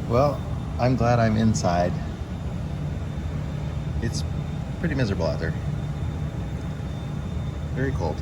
Well, I'm glad I'm inside. It's pretty miserable out there. Very cold.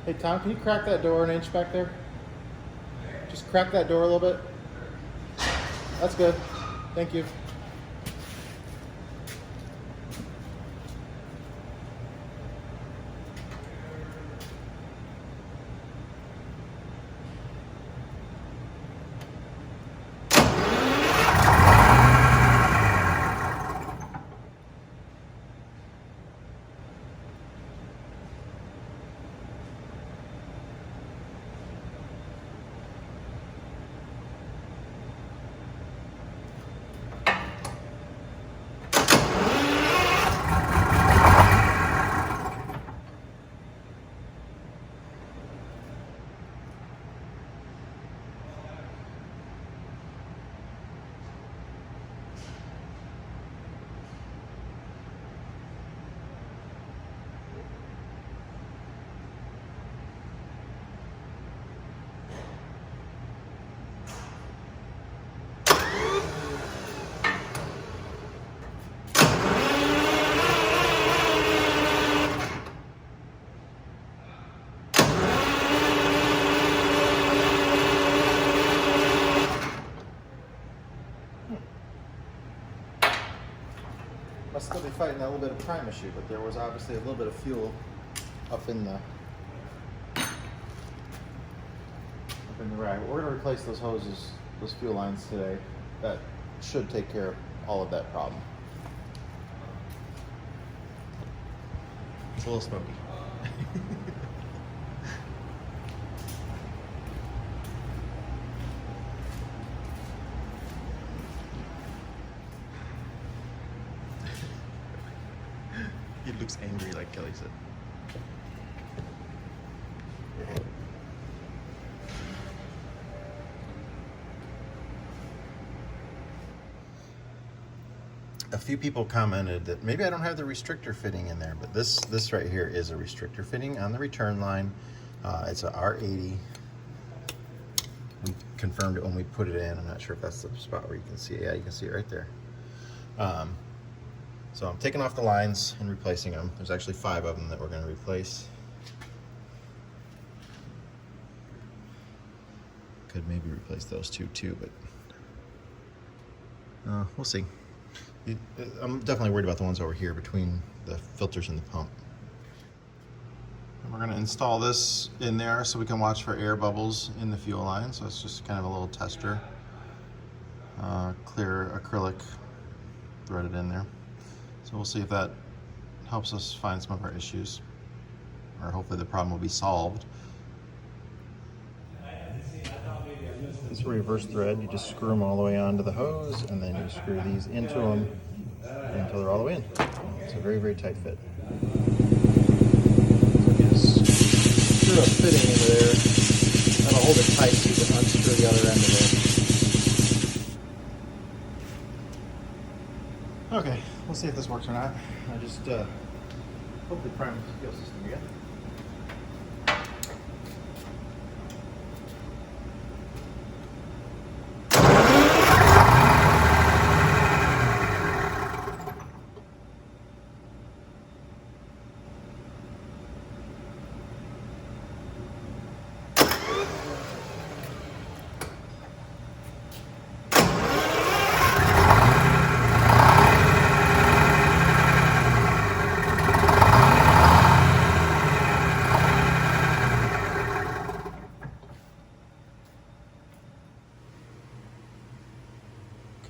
Hey Tom, can you crack that door an inch back there? Just crack that door a little bit. That's good. Thank you. Must still be fighting that little bit of prime issue, but there was obviously a little bit of fuel up in the rack. We're going to replace those hoses, those fuel lines today. That should take care of all of that problem. It's a little smoky. He looks angry, like Kelly said. A few people commented that maybe I don't have the restrictor fitting in there, but this right here is a restrictor fitting on the return line. It's a R80. We confirmed it when we put it in. I'm not sure if that's the spot where you can see it. Yeah, you can see it right there. So I'm taking off the lines and replacing them. There's actually 5 of them that we're going to replace. Could maybe replace those 2 too, but we'll see. I'm definitely worried about the ones over here between the filters and the pump. And we're going to install this in there so we can watch for air bubbles in the fuel line. So it's just kind of a little tester. Clear acrylic threaded in there. So we'll see if that helps us find some of our issues, or hopefully the problem will be solved. This reverse thread, you just screw them all the way onto the hose, and then you screw these into them until they're all the way in. It's a very, very tight fit. So you just screw a fitting into there, that'll hold it tight so you can unscrew the other end of it. Okay, we'll see if this works or not. I just hopefully prime the fuel system again.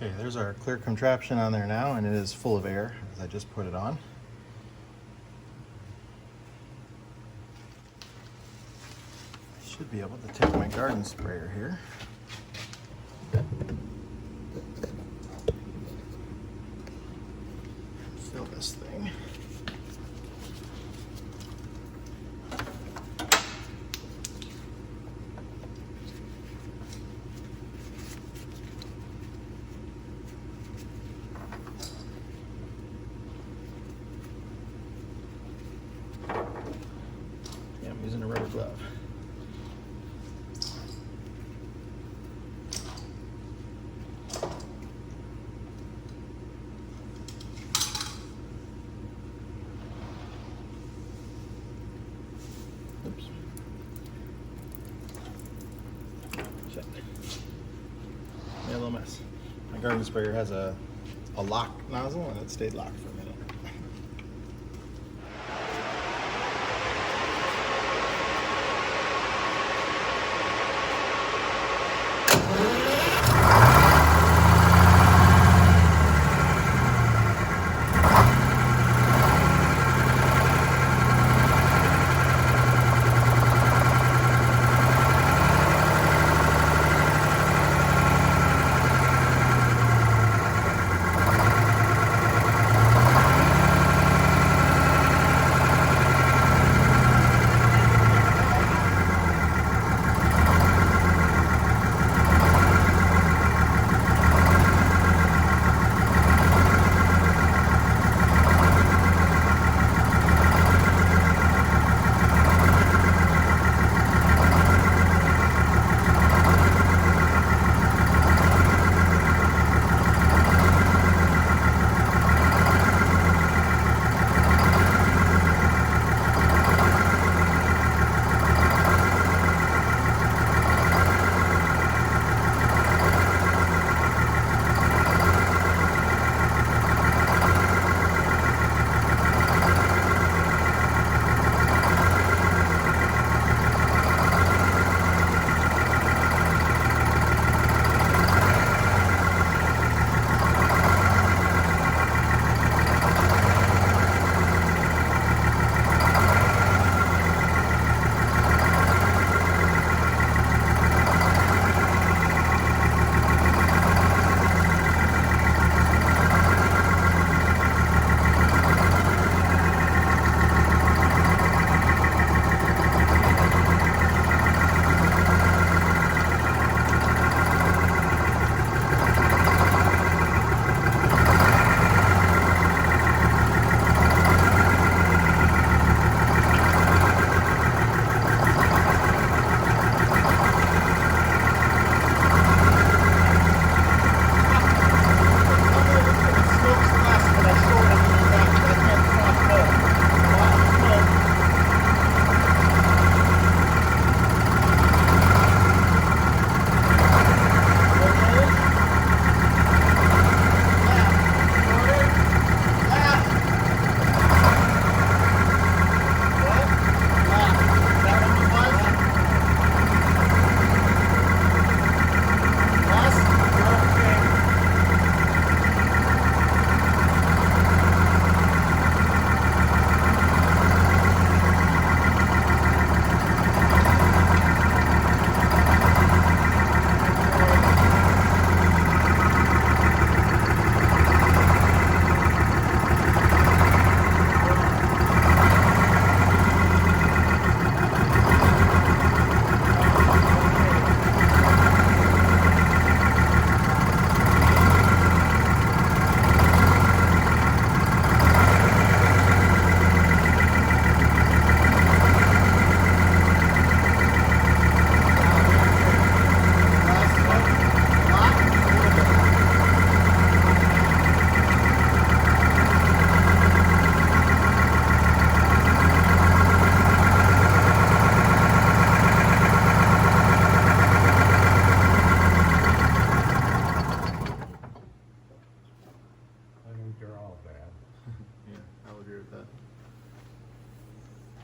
Okay, there's our clear contraption on there now, and it is full of air as I just put it on. I should be able to take my garden sprayer here. Fill this thing. My garden sprayer has a lock nozzle, and it stayed locked for a minute.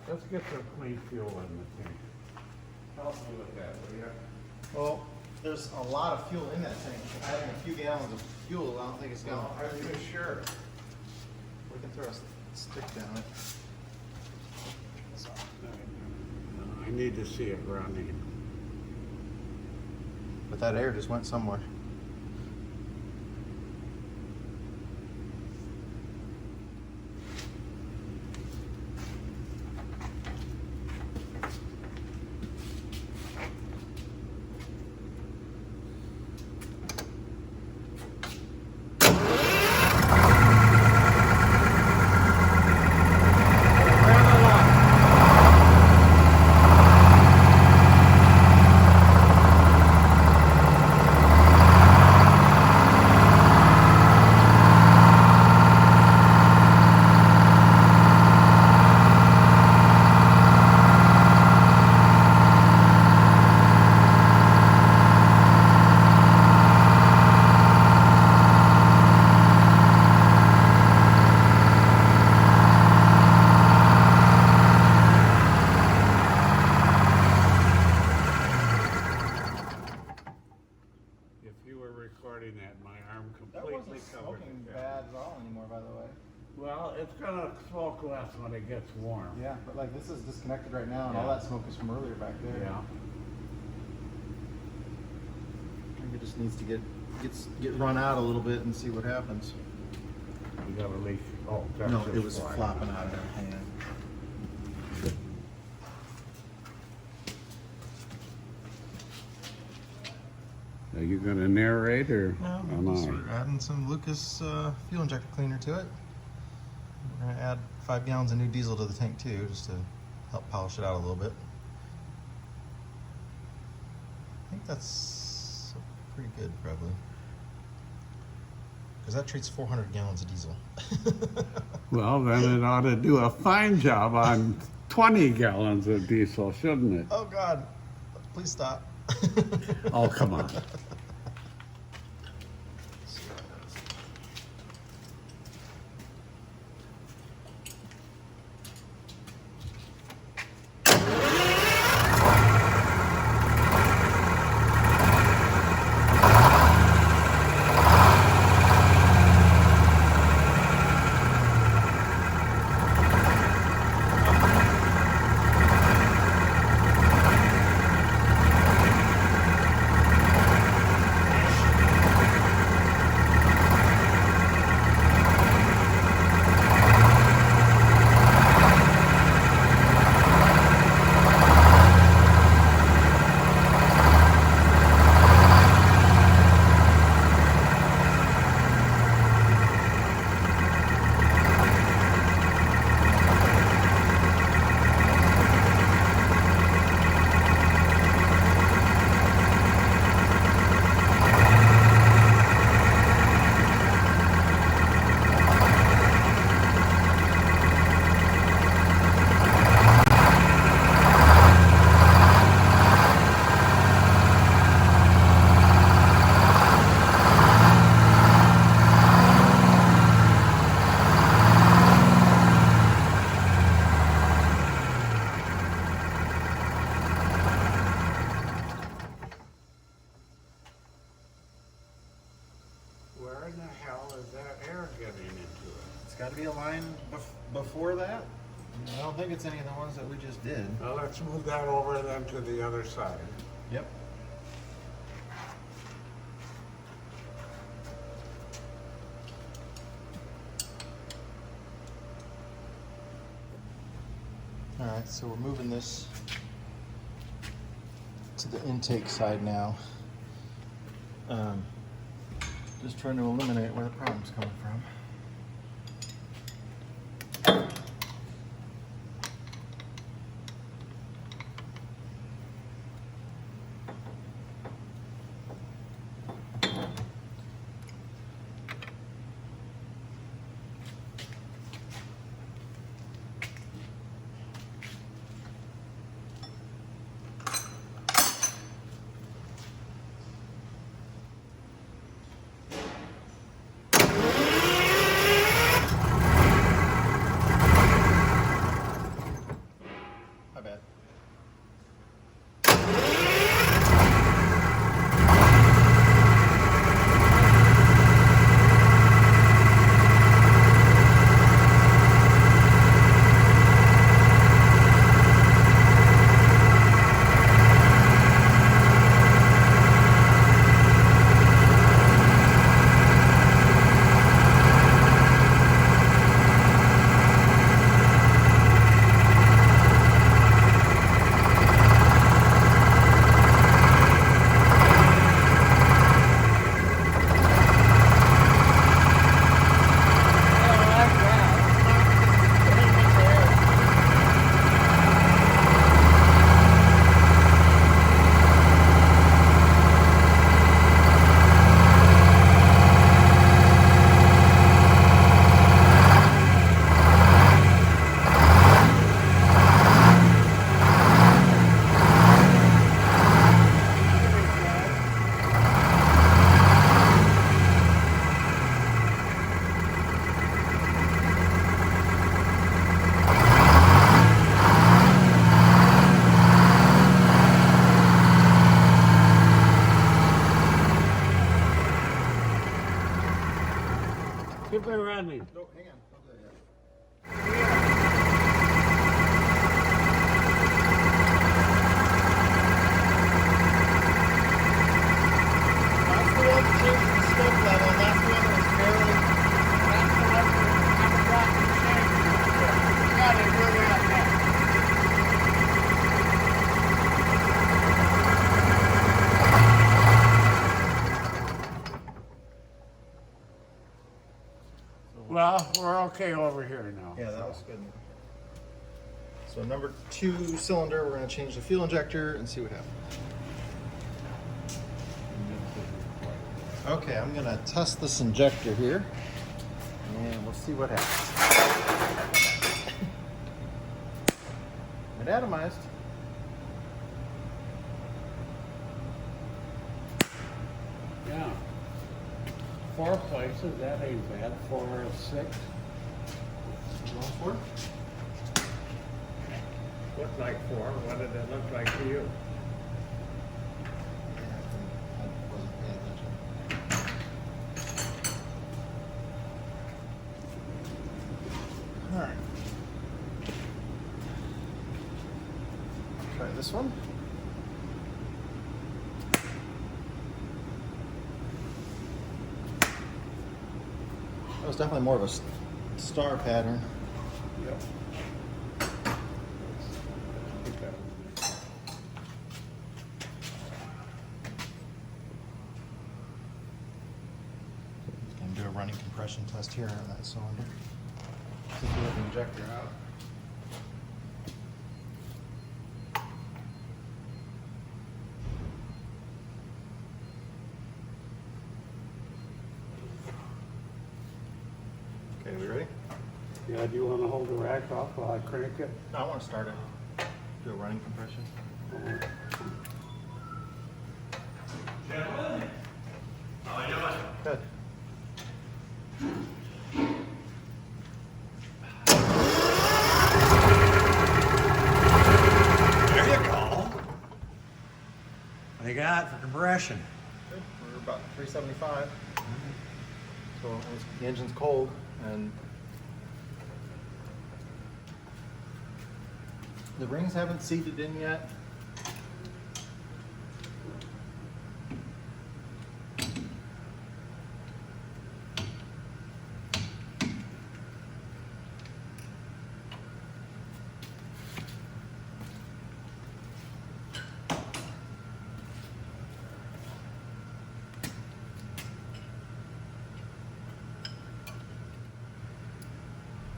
Let's get some clean fuel in the tank. Help me with that, will you? Well, there's a lot of fuel in that tank. Adding a few gallons of fuel, I don't think it's gonna. Well, are you sure? We can throw a stick down it. I need to see it running. But that air just went somewhere. smoking bad at all anymore, by the way. Well, it's gonna smoke less when it gets warm. Yeah, but like this is disconnected right now, and Yeah. all that smoke is from earlier back there. Yeah. Maybe it just needs to get run out a little bit and see what happens. You gotta leave. Oh, that's No, just it was fine. flopping out of her hand. Are you gonna narrate or? No, am just I? we're adding some Lucas fuel injector cleaner to it. We're gonna add 5 gallons of new diesel to the tank too, just to help polish it out a little bit. I think that's pretty good, probably. Because that treats 400 gallons of diesel. Well, then it ought to do a fine job on 20 gallons of diesel, shouldn't it? Oh God, please stop. Oh, come on. Where in the hell is that air getting into it? It's got to be a line before that. I don't think it's any of the ones that we just did. Well, let's move that over then to the other side. Yep. All right, so we're moving this to the intake side now. Just trying to eliminate where the problem's coming from. Keep it running. No, hang on. Don't do that yet. That's the one that changed the smoke level. That's the one that was barely. That's the one that I'm talking to. You gotta do that next. Well, we're okay over here now. Yeah, that was good. So number 2 cylinder, we're going to change the fuel injector and see what happens. Okay, I'm going to test this injector here, and we'll see what happens. It atomized. Yeah. 4 places, that ain't bad. 4 or 6. Going for it? Looked like 4. What did it look like to you? I wasn't paying attention. All right. Try this one. That was definitely more of a star pattern. Yep. Gonna do a running compression test here on that cylinder. See if we let the injector out. Okay, we ready? Yeah, do you want to hold the rack off while I crank it? No, I want to start it. Do a running compression. Gentlemen, how are you doing? Good. There you go. What do you got for compression? Good. We're about 375. So the engine's cold, and the rings haven't seated in yet.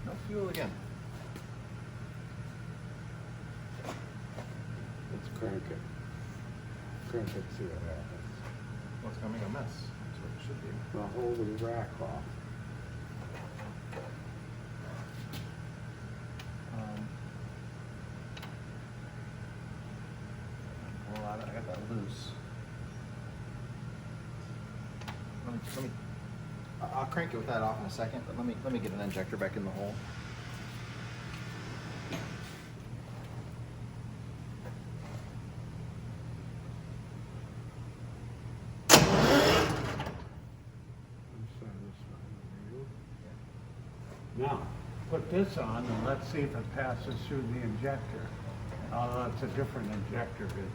No fuel again. Let's crank it. Crank it, see what happens. What's coming? A mess. That's what it should be. Now hold the rack off. Well, I got that loose. Let me. I'll crank it with that off in a second, but let me get an injector back in the hole. Now, put this on and let's see if it passes through the injector. Although it's a different injector, isn't it?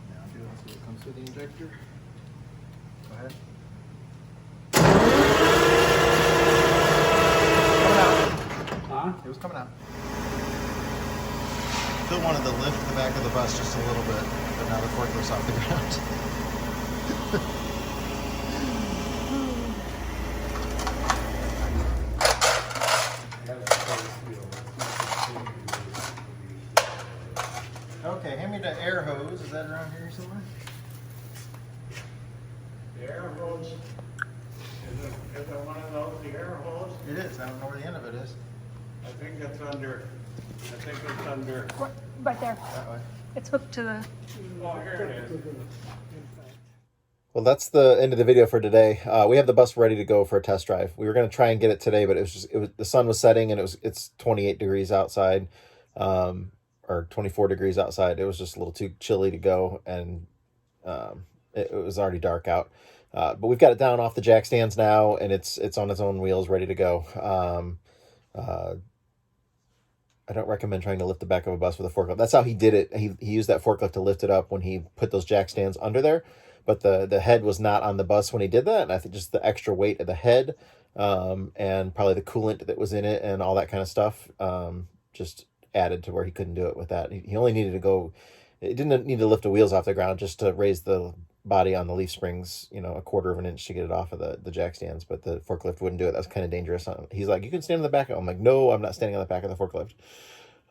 Now do let's see what comes through the injector. Go ahead. Coming out. Huh? It was coming out. Still wanted to lift the back of the bus just a little bit, but now the forklift's off the ground. Yeah, me the air hose. Is that around here somewhere? The air hose, is it one of those, the air hose? It is. I don't know where the end of it is. I think it's under, Right there. That way. It's hooked to the. oh, here it is. Well, that's the end of the video for today. We have the bus ready to go for a test drive. We were going to try and get it today, but the sun was setting and it's 28 degrees outside, or 24 degrees outside. It was just a little too chilly to go, and it was already dark out. But we've got it down off the jack stands now, and it's on its own wheels, ready to go. I don't recommend trying to lift the back of a bus with a forklift. That's how he did it. He used that forklift to lift it up when he put those jack stands under there. But the head was not on the bus when he did that. And I think just the extra weight of the head and probably the coolant that was in it and all that kind of stuff just added to where he couldn't do it with that. He only needed to go, it didn't need to lift the wheels off the ground, just to raise the body on the leaf springs, you know, a quarter of an inch to get it off of the jack stands. But the forklift wouldn't do it. That's kind of dangerous. He's like, you can stand on the back. I'm like, no, I'm not standing on the back of the forklift.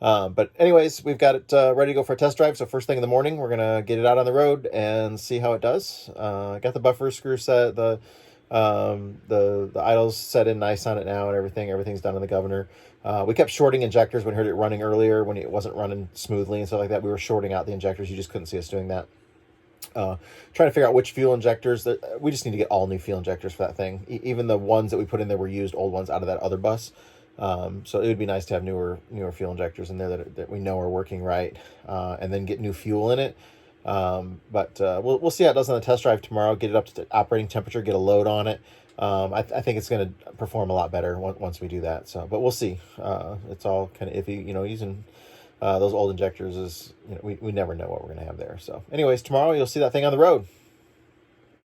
But anyways, we've got it ready to go for a test drive. So first thing in the morning, we're gonna get it out on the road and see how it does. I got the buffer screw set, the idles set in nice on it now, and everything's done on the governor. We kept shorting injectors when we heard it running earlier, when it wasn't running smoothly and stuff like that. We were shorting out the injectors. You just couldn't see us doing that. Trying to figure out which fuel injectors that we just need to get all new fuel injectors for that thing. Even the ones that we put in there were used old ones out of that other bus. So it would be nice to have newer fuel injectors in there that we know are working right, and then get new fuel in it. But we'll see how it does on the test drive tomorrow. Get it up to operating temperature, get a load on it. I think it's going to perform a lot better once we do that. So, but we'll see. It's all kind of iffy, using those old injectors is, we never know what we're going to have there. So anyways, tomorrow you'll see that thing on the road.